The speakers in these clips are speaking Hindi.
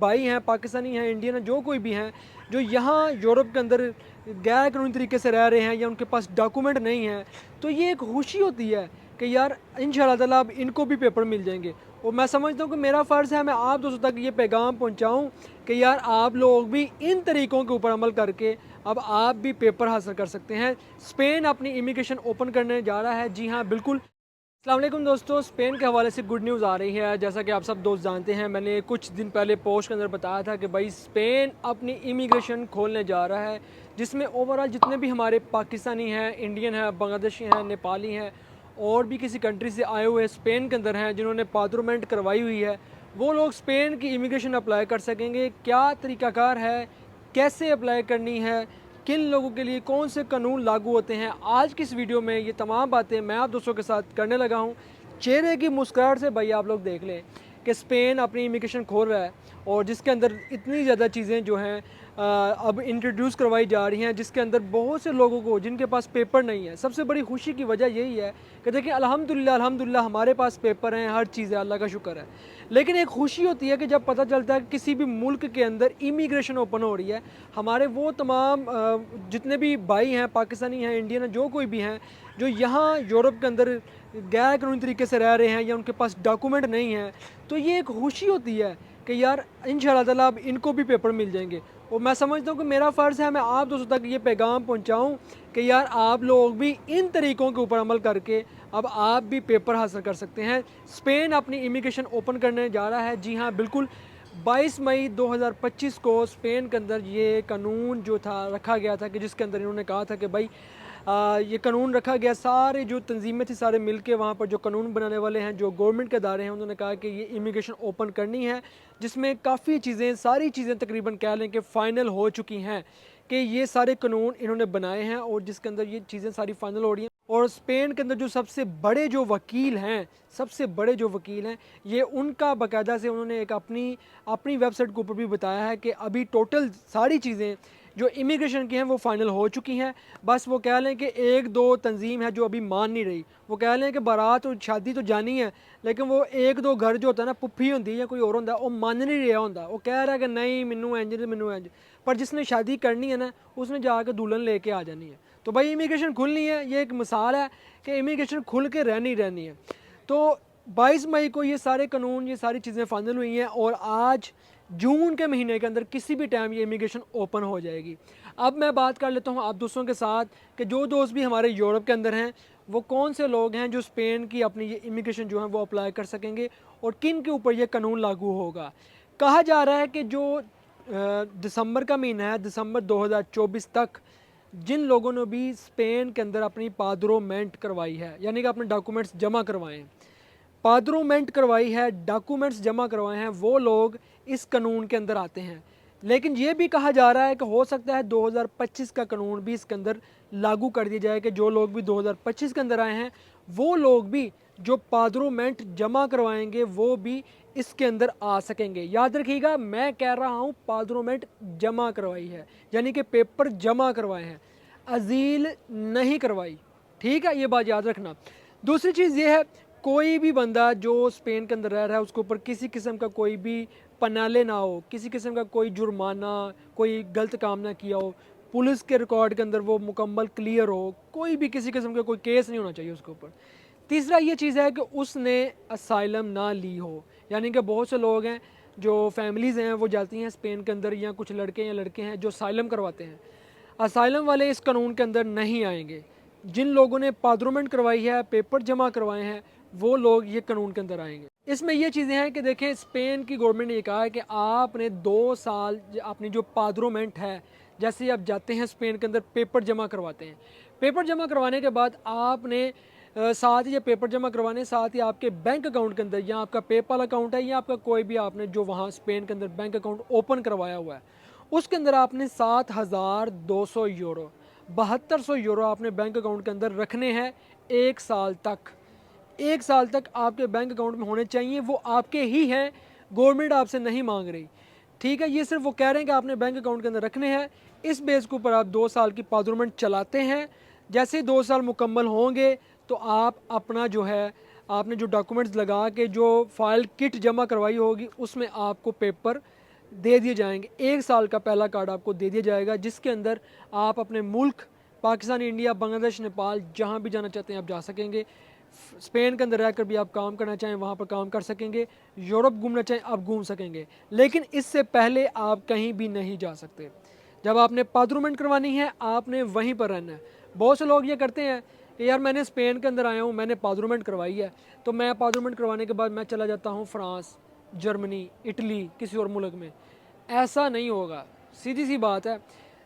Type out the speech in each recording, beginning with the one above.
भाई हैं, पाकिस्तानी हैं, इंडियन हैं, जो कोई भी हैं, जो यहाँ यूरोप के अंदर गैर कानूनी तरीके से रह रहे हैं या उनके पास डॉक्यूमेंट नहीं है, तो ये एक खुशी होती है कि यार इंशाल्लाह ताला अब इनको भी पेपर मिल जाएंगे। और मैं समझता हूँ कि मेरा फ़र्ज़ है मैं आप दोस्तों तक ये पैगाम पहुँचाऊँ कि यार आप लोग भी इन तरीक़ों के ऊपर अमल करके अब आप भी पेपर हासिल कर सकते हैं। स्पेन अपनी इमिग्रेशन ओपन करने जा रहा है। जी हाँ, बिल्कुल। अस्सलाम वालेकुम दोस्तों, स्पेन के हवाले से गुड न्यूज़ आ रही है। जैसा कि आप सब दोस्त जानते हैं, मैंने कुछ दिन पहले पोस्ट के अंदर बताया था कि भाई स्पेन अपनी इमिग्रेशन खोलने जा रहा है, जिसमें ओवरऑल जितने भी हमारे पाकिस्तानी हैं, इंडियन हैं, बांग्लादेशी हैं, नेपाली हैं और भी किसी कंट्री से आए हुए स्पेन के अंदर हैं जिन्होंने पादरमेंट करवाई हुई है, वो लोग स्पेन की इमिग्रेशन अप्लाई कर सकेंगे। क्या तरीक़ाकार है, कैसे अप्लाई करनी है, किन लोगों के लिए कौन से कानून लागू होते हैं, आज की इस वीडियो में ये तमाम बातें मैं आप दोस्तों के साथ करने लगा हूँ। चेहरे की मुस्कुराहट से भाई आप लोग देख लें कि स्पेन अपनी इमिग्रेशन खोल रहा है और जिसके अंदर इतनी ज़्यादा चीज़ें जो हैं अब इंट्रोड्यूस करवाई जा रही हैं, जिसके अंदर बहुत से लोगों को जिनके पास पेपर नहीं है। सबसे बड़ी खुशी की वजह यही है कि देखिए अल्हम्दुलिल्लाह अल्हम्दुलिल्लाह हमारे पास पेपर हैं, हर चीज़ है, अल्लाह का शुक्र है। लेकिन एक खुशी होती है कि जब पता चलता है कि किसी भी मुल्क के अंदर इमिग्रेशन ओपन हो रही है, हमारे वो तमाम जितने भी भाई हैं, पाकिस्तानी हैं, इंडियन हैं, जो कोई भी हैं, जो यहाँ यूरोप के अंदर गैर कानूनी तरीके से रह रहे हैं या उनके पास डॉक्यूमेंट नहीं है, तो ये एक खुशी होती है कि यार इंशाल्लाह ताला अब इनको भी पेपर मिल जाएंगे। और मैं समझता हूँ कि मेरा फ़र्ज़ है मैं आप दोस्तों तक ये पैगाम पहुँचाऊँ कि यार आप लोग भी इन तरीक़ों के ऊपर अमल करके अब आप भी पेपर हासिल कर सकते हैं। स्पेन अपनी इमिग्रेशन ओपन करने जा रहा है। जी हाँ, बिल्कुल। 22 मई 2025 को स्पेन के अंदर ये कानून जो था रखा गया था कि जिसके अंदर इन्होंने कहा था कि भाई ये कानून रखा गया, सारे जो तंजीमें थी सारे मिल के वहाँ पर जो कानून बनाने वाले हैं, जो गवर्नमेंट के अदारे हैं, उन्होंने कहा कि ये इमिग्रेशन ओपन करनी है, जिसमें काफ़ी चीज़ें, सारी चीज़ें तकरीबन कह लें कि फ़ाइनल हो चुकी हैं कि ये सारे कानून इन्होंने बनाए हैं और जिसके अंदर ये चीज़ें सारी फ़ाइनल हो रही हैं। और स्पेन के अंदर जो सबसे बड़े जो वकील हैं, ये उनका बाकायदा से उन्होंने एक अपनी अपनी वेबसाइट के ऊपर भी बताया है कि अभी टोटल सारी चीज़ें जो इमिग्रेशन की हैं वो फ़ाइनल हो चुकी हैं। बस वो कह लें कि एक दो तंजीम है जो अभी मान नहीं रही। वो कह लें कि बारात और शादी तो जानी है, लेकिन वो एक दो घर जो होता है ना, पुप्पी होंदी या कोई और होंदा, वो मान नहीं रहा होंदा। वो कह रहा है कि नहीं मैनू इंज ते मैनू इंज, पर जिसने शादी करनी है ना, उसने जाके दुल्हन लेके आ जानी है। तो भाई इमिग्रेशन खुलनी है, ये एक मिसाल है कि इमिग्रेशन खुल के रहनी है। तो 22 मई को ये सारे कानून, ये सारी चीज़ें फ़ाइनल हुई हैं और आज जून के महीने के अंदर किसी भी टाइम ये इमिग्रेशन ओपन हो जाएगी। अब मैं बात कर लेता हूँ आप दोस्तों के साथ कि जो दोस्त भी हमारे यूरोप के अंदर हैं, वो कौन से लोग हैं जो स्पेन की अपनी ये इमिग्रेशन जो है वो अप्लाई कर सकेंगे और किन के ऊपर ये कानून लागू होगा। कहा जा रहा है कि जो दिसंबर का महीना है, दिसंबर 2024 तक जिन लोगों ने भी स्पेन के अंदर अपनी पादरोमेंट करवाई है, यानी कि अपने डॉक्यूमेंट्स जमा करवाए हैं, पादरोमेंट करवाई है, डॉक्यूमेंट्स जमा करवाए हैं, वो लोग इस कानून के अंदर आते हैं। लेकिन ये भी कहा जा रहा है कि हो सकता है 2025 का कानून भी इसके अंदर लागू कर दिया जाए कि जो लोग भी 2025 के अंदर आए हैं, वो लोग भी जो पादरोमेंट जमा करवाएंगे वो भी इसके अंदर आ सकेंगे। याद रखिएगा, मैं कह रहा हूँ पादरोमेंट जमा करवाई है, यानी कि पेपर जमा करवाए हैं, अजील नहीं करवाई। ठीक है, ये बात याद रखना। दूसरी चीज़ ये है, कोई भी बंदा जो स्पेन के अंदर रह रहा है उसके ऊपर किसी किस्म का कोई भी पनाले ना हो, किसी किस्म का कोई जुर्माना, कोई गलत काम ना किया हो, पुलिस के रिकॉर्ड के अंदर वो मुकम्मल क्लियर हो, कोई भी किसी किस्म का कोई केस नहीं होना चाहिए उसके ऊपर। तीसरा ये चीज़ है कि उसने असाइलम ना ली हो, यानी कि बहुत से लोग हैं जो फैमिलीज़ हैं वो जाती हैं स्पेन के अंदर, या कुछ लड़के या लड़के हैं जो असाइलम करवाते हैं। असाइलम वाले इस कानून के अंदर नहीं आएंगे। जिन लोगों ने पादरोमेंट करवाई है, पेपर जमा करवाए हैं, वो लोग ये कानून के अंदर आएंगे। इसमें ये चीज़ें हैं कि देखें, स्पेन की गवर्नमेंट ने ये कहा है कि आपने 2 साल अपनी जो पादरोमेंट है, जैसे ही आप जाते हैं स्पेन के अंदर पेपर जमा करवाते हैं, पेपर जमा करवाने के बाद आपने साथ ही ये पेपर जमा करवाने साथ ही आपके बैंक अकाउंट के अंदर, या आपका पेपाल अकाउंट है या आपका कोई भी आपने जो वहाँ स्पेन के अंदर बैंक अकाउंट ओपन करवाया हुआ है, उसके अंदर आपने 7,200 यूरो, 7200 यूरो आपने बैंक अकाउंट के अंदर रखने हैं 1 साल तक। 1 साल तक आपके बैंक अकाउंट में होने चाहिए, वो आपके ही हैं, गवर्नमेंट आपसे नहीं मांग रही। ठीक है, ये सिर्फ वो कह रहे हैं कि आपने बैंक अकाउंट के अंदर रखने हैं। इस बेस के ऊपर आप 2 साल की पादरमेंट चलाते हैं। जैसे ही 2 साल मुकम्मल होंगे तो आप अपना जो है, आपने जो डॉक्यूमेंट्स लगा के जो फाइल किट जमा करवाई होगी उसमें आपको पेपर दे दिए जाएंगे। 1 साल का पहला कार्ड आपको दे दिया जाएगा, जिसके अंदर आप अपने मुल्क पाकिस्तान, इंडिया, बांग्लादेश, नेपाल, जहाँ भी जाना चाहते हैं आप जा सकेंगे। स्पेन के अंदर रहकर भी आप काम करना चाहें वहाँ पर काम कर सकेंगे। यूरोप घूमना चाहें आप घूम सकेंगे, लेकिन इससे पहले आप कहीं भी नहीं जा सकते। जब आपने पादरुमेंट करवानी है आपने वहीं पर रहना है। बहुत से लोग ये करते हैं कि यार मैंने स्पेन के अंदर आया हूँ, मैंने पादरुमेंट करवाई है, तो मैं पादरुमेंट करवाने के बाद मैं चला जाता हूँ फ्रांस, जर्मनी, इटली, किसी और मुल्क में। ऐसा नहीं होगा। सीधी सी बात है,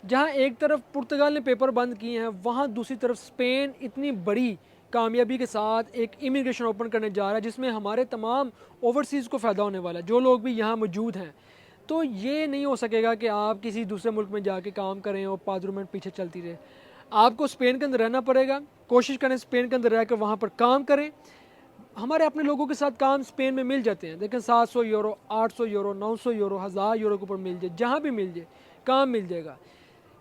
जहाँ एक तरफ पुर्तगाल ने पेपर बंद किए हैं, वहाँ दूसरी तरफ स्पेन इतनी बड़ी कामयाबी के साथ एक इमिग्रेशन ओपन करने जा रहा है, जिसमें हमारे तमाम ओवरसीज़ को फ़ायदा होने वाला है, जो लोग भी यहाँ मौजूद हैं। तो ये नहीं हो सकेगा कि आप किसी दूसरे मुल्क में जाके काम करें और पादरुमेंट पीछे चलती रहे। आपको स्पेन के अंदर रहना पड़ेगा। कोशिश करें स्पेन के अंदर रहकर वहाँ पर काम करें। हमारे अपने लोगों के साथ काम स्पेन में मिल जाते हैं। देखें 700 यूरो, 800 यूरो, 900 यूरो, 1000 यूरो के ऊपर मिल जाए, जहाँ भी मिल जाए काम मिल जाएगा।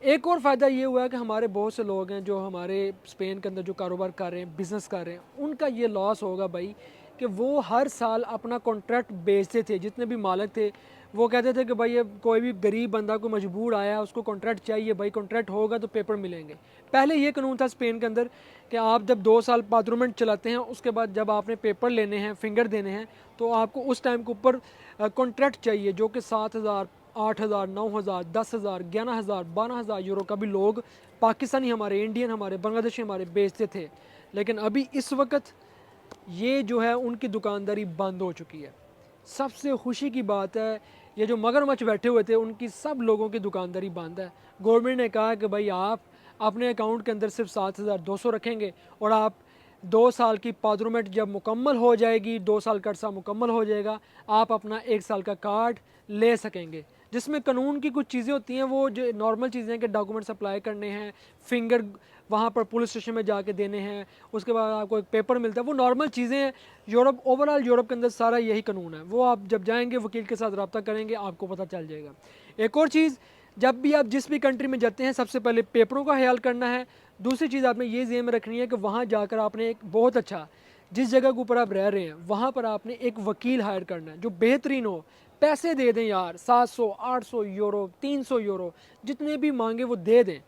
एक और फ़ायदा ये हुआ है कि हमारे बहुत से लोग हैं जो हमारे स्पेन के अंदर जो कारोबार कर रहे हैं, बिज़नेस कर रहे हैं, उनका ये लॉस होगा भाई कि वो हर साल अपना कॉन्ट्रैक्ट बेचते थे। जितने भी मालिक थे वो कहते थे कि भाई ये कोई भी गरीब बंदा को मजबूर आया उसको कॉन्ट्रैक्ट चाहिए, भाई कॉन्ट्रैक्ट होगा तो पेपर मिलेंगे। पहले ये कानून था स्पेन के अंदर कि आप जब 2 साल पादरुमेंट चलाते हैं, उसके बाद जब आपने पेपर लेने हैं, फिंगर देने हैं, तो आपको उस टाइम के ऊपर कॉन्ट्रैक्ट चाहिए, जो कि 7,000, 8,000, 9,000, 10,000, 11,000, 12,000 यूरो का भी लोग पाकिस्तानी हमारे, इंडियन हमारे, बांग्लादेशी हमारे बेचते थे। लेकिन अभी इस वक्त ये जो है उनकी दुकानदारी बंद हो चुकी है। सबसे खुशी की बात है, ये जो मगरमच्छ बैठे हुए थे उनकी सब लोगों की दुकानदारी बंद है। गवर्नमेंट ने कहा कि भाई आप अपने अकाउंट के अंदर सिर्फ 7,200 रखेंगे और आप 2 साल की पादरुमेंट जब मुकम्मल हो जाएगी, 2 साल का अर्सा मुकम्मल हो जाएगा, आप अपना 1 साल का कार्ड ले सकेंगे। जिसमें कानून की कुछ चीज़ें होती हैं, वो जो नॉर्मल चीज़ें हैं कि डॉक्यूमेंट्स अप्लाई करने हैं, फिंगर वहाँ पर पुलिस स्टेशन में जाके देने हैं, उसके बाद आपको एक पेपर मिलता है, वो नॉर्मल चीज़ें हैं। यूरोप, ओवरऑल यूरोप के अंदर सारा यही कानून है। वो आप जब जाएंगे वकील के साथ रब्ता करेंगे आपको पता चल जाएगा। एक और चीज़, जब भी आप जिस भी कंट्री में जाते हैं सबसे पहले पेपरों का ख्याल करना है। दूसरी चीज़ आपने ये ज़हन में रखनी है कि वहाँ जाकर आपने एक बहुत अच्छा, जिस जगह के ऊपर आप रह रहे हैं वहाँ पर आपने एक वकील हायर करना है जो बेहतरीन हो। पैसे दे दें यार, 700, 800 यूरो, 300 यूरो, जितने भी मांगे वो दे दें।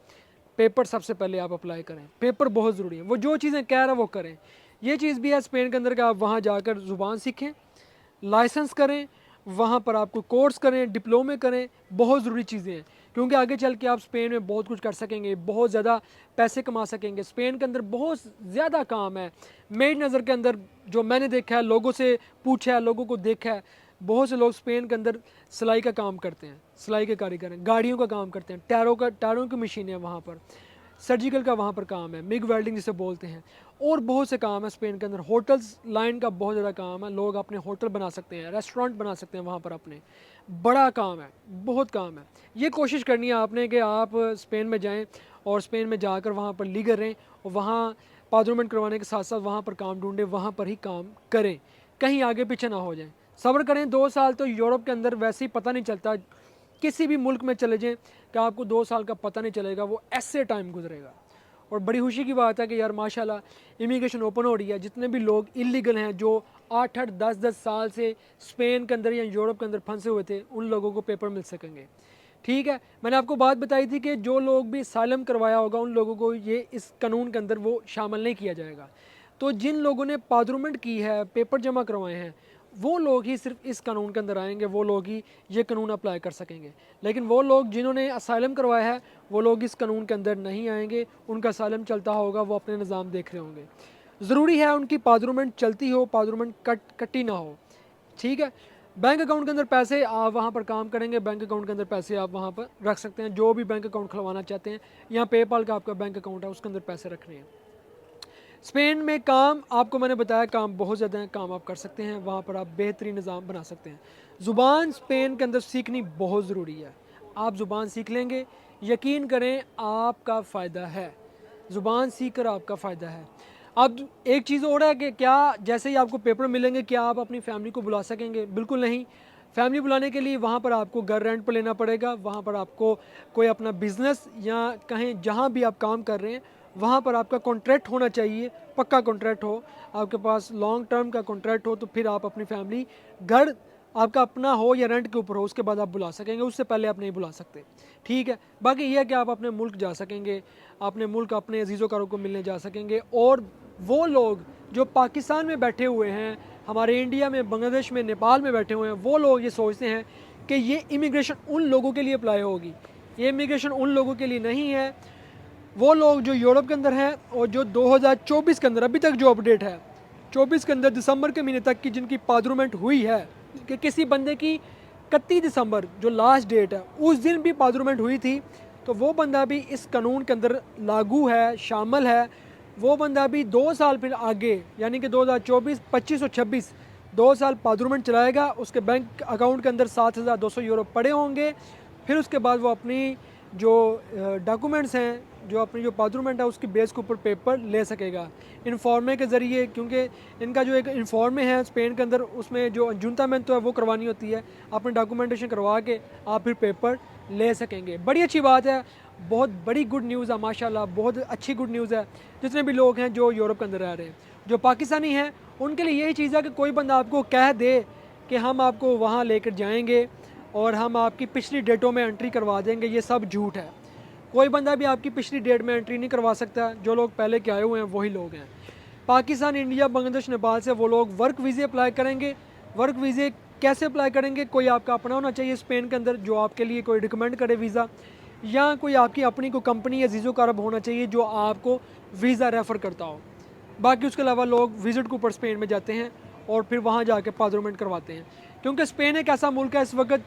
पेपर सबसे पहले आप अप्लाई करें, पेपर बहुत ज़रूरी है। वो जो चीज़ें कह रहा है वो करें। ये चीज़ भी है स्पेन के अंदर का, आप वहाँ जाकर ज़ुबान सीखें, लाइसेंस करें, वहाँ पर आपको कोर्स करें, डिप्लोमे करें, बहुत ज़रूरी चीज़ें हैं। क्योंकि आगे चल के आप स्पेन में बहुत कुछ कर सकेंगे, बहुत ज़्यादा पैसे कमा सकेंगे। स्पेन के अंदर बहुत ज़्यादा काम है। मेरी नज़र के अंदर जो मैंने देखा है, लोगों से पूछा है, लोगों को देखा है, बहुत से लोग स्पेन के अंदर सिलाई का काम करते हैं, सिलाई के कारीगर हैं, गाड़ियों का काम करते हैं, टायरों की मशीनें हैं वहाँ पर, सर्जिकल का वहाँ पर काम है, मिग वेल्डिंग जिसे बोलते हैं, और बहुत से काम है स्पेन के अंदर। होटल्स लाइन का बहुत ज़्यादा काम है, लोग अपने होटल बना सकते हैं, रेस्टोरेंट बना सकते हैं वहाँ पर अपने। बड़ा काम है, बहुत काम है। ये कोशिश करनी है आपने कि आप स्पेन में जाएँ और स्पेन में जाकर वहाँ पर लीगल रहें और वहाँ पादरुमेंट करवाने के साथ साथ वहाँ पर काम ढूंढें, वहाँ पर ही काम करें, कहीं आगे पीछे ना हो जाएं। सब्र करें 2 साल, तो यूरोप के अंदर वैसे ही पता नहीं चलता। किसी भी मुल्क में चले जाएं कि आपको 2 साल का पता नहीं चलेगा, वो ऐसे टाइम गुजरेगा। और बड़ी खुशी की बात है कि यार माशाल्लाह इमिग्रेशन ओपन हो रही है। जितने भी लोग इलीगल हैं, जो 8-8, 10-10 साल से स्पेन के अंदर या यूरोप के अंदर फंसे हुए थे, उन लोगों को पेपर मिल सकेंगे। ठीक है, मैंने आपको बात बताई थी कि जो लोग भी सालम करवाया होगा उन लोगों को ये इस कानून के अंदर वो शामिल नहीं किया जाएगा। तो जिन लोगों ने पादरुमेंट की है, पेपर जमा करवाए हैं, वो लोग ही सिर्फ इस कानून के अंदर आएंगे, वो लोग ही ये कानून अप्लाई कर सकेंगे। लेकिन वो लोग जिन्होंने असाइलम करवाया है वो लोग इस कानून के अंदर नहीं आएंगे। उनका असाइलम चलता होगा, वो अपने निज़ाम देख रहे होंगे। ज़रूरी है उनकी पादरुमेंट चलती हो, पादरुमेंट कटी ना हो। ठीक है, बैंक अकाउंट के अंदर पैसे आप वहाँ पर काम करेंगे, बैंक अकाउंट के अंदर पैसे आप वहाँ पर रख सकते हैं। जो भी बैंक अकाउंट खुलवाना चाहते हैं, यहाँ पेपाल का आपका बैंक अकाउंट है, उसके अंदर पैसे रखने हैं। स्पेन में काम आपको मैंने बताया, काम बहुत ज़्यादा है, काम आप कर सकते हैं, वहाँ पर आप बेहतरीन निज़ाम बना सकते हैं। ज़ुबान स्पेन के अंदर सीखनी बहुत ज़रूरी है। आप ज़ुबान सीख लेंगे, यकीन करें आपका फ़ायदा है, ज़ुबान सीख कर आपका फ़ायदा है। अब एक चीज़ और है कि क्या जैसे ही आपको पेपर मिलेंगे क्या आप अपनी फैमिली को बुला सकेंगे? बिल्कुल नहीं। फैमिली बुलाने के लिए वहाँ पर आपको घर रेंट पर लेना पड़ेगा, वहाँ पर आपको कोई अपना बिज़नेस या कहीं जहाँ भी आप काम कर रहे हैं वहाँ पर आपका कॉन्ट्रैक्ट होना चाहिए, पक्का कॉन्ट्रैक्ट हो, आपके पास लॉन्ग टर्म का कॉन्ट्रैक्ट हो, तो फिर आप अपनी फैमिली घर आपका अपना हो या रेंट के ऊपर हो, उसके बाद आप बुला सकेंगे, उससे पहले आप नहीं बुला सकते, ठीक है। बाकी ये है कि आप अपने मुल्क जा सकेंगे, अपने मुल्क अपने अजीज़ों कारों को मिलने जा सकेंगे। और वो लोग जो पाकिस्तान में बैठे हुए हैं, हमारे इंडिया में, बांग्लादेश में, नेपाल में बैठे हुए हैं, वो लोग ये सोचते हैं कि ये इमिग्रेशन उन लोगों के लिए अप्लाई होगी। ये इमिग्रेशन उन लोगों के लिए नहीं है। वो लोग जो यूरोप के अंदर हैं और जो 2024 के अंदर अभी तक जो अपडेट है, 24 के अंदर दिसंबर के महीने तक की जिनकी पादरुमेंट हुई है, कि किसी बंदे की 31 दिसंबर जो लास्ट डेट है उस दिन भी पादरुमेंट हुई थी, तो वो बंदा भी इस कानून के अंदर लागू है, शामिल है। वो बंदा भी 2 साल फिर आगे, यानी कि 2024, 25 और 26 2 साल पादरुमेंट चलाएगा। उसके बैंक अकाउंट के अंदर 7,200 यूरो पड़े होंगे। फिर उसके बाद वो अपनी जो डॉक्यूमेंट्स हैं, जो अपनी जो पादरुमेंट है उसकी बेस के ऊपर पेपर ले सकेगा इन्फॉर्मे के ज़रिए, क्योंकि इनका जो एक इन्फॉर्मे है स्पेन के अंदर, उसमें जो जुंतामेंट तो है वो करवानी होती है। अपनी डॉक्यूमेंटेशन करवा के आप फिर पेपर ले सकेंगे। बड़ी अच्छी बात है, बहुत बड़ी गुड न्यूज़ है माशाल्लाह, बहुत अच्छी गुड न्यूज़ है। जितने भी लोग हैं जो यूरोप के अंदर रह रहे हैं, जो पाकिस्तानी हैं, उनके लिए यही चीज़ है कि कोई बंदा आपको कह दे कि हम आपको वहाँ लेकर जाएंगे और हम आपकी पिछली डेटों में एंट्री करवा देंगे, ये सब झूठ है। कोई बंदा भी आपकी पिछली डेट में एंट्री नहीं करवा सकता। जो लोग पहले के आए हुए हैं वही लोग हैं। पाकिस्तान, इंडिया, बांग्लादेश, नेपाल से वो लोग वर्क वीज़े अप्लाई करेंगे। वर्क वीज़े कैसे अप्लाई करेंगे? कोई आपका अपना होना चाहिए स्पेन के अंदर जो आपके लिए कोई रिकमेंड करे वीज़ा, या कोई आपकी अपनी कोई कंपनी या जीजो कारब होना चाहिए जो आपको वीज़ा रेफ़र करता हो। बाकी उसके अलावा लोग विज़िट के ऊपर स्पेन में जाते हैं और फिर वहाँ जाके पादरुमेंट करवाते हैं, क्योंकि स्पेन एक ऐसा मुल्क है इस वक्त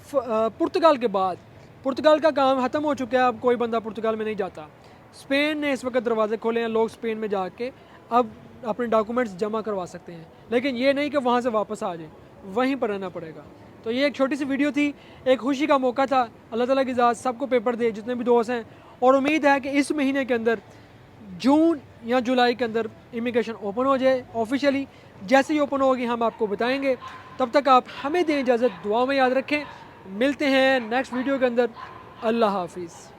पुर्तगाल के बाद, पुर्तगाल का काम ख़त्म हो चुका है, अब कोई बंदा पुर्तगाल में नहीं जाता। स्पेन ने इस वक्त दरवाजे खोले हैं, लोग स्पेन में जाके अब अपने डॉक्यूमेंट्स जमा करवा सकते हैं, लेकिन ये नहीं कि वहाँ से वापस आ जाए, वहीं पर रहना पड़ेगा। तो ये एक छोटी सी वीडियो थी, एक खुशी का मौका था। अल्लाह ताला की इजाज़त सबको पेपर दे जितने भी दोस्त हैं, और उम्मीद है कि इस महीने के अंदर जून या जुलाई के अंदर इमिग्रेशन ओपन हो जाए ऑफिशियली। जैसे ही ओपन होगी हम आपको बताएंगे। तब तक आप हमें दें इजाज़त, दुआ में याद रखें। मिलते हैं नेक्स्ट वीडियो के अंदर। अल्लाह हाफिज़।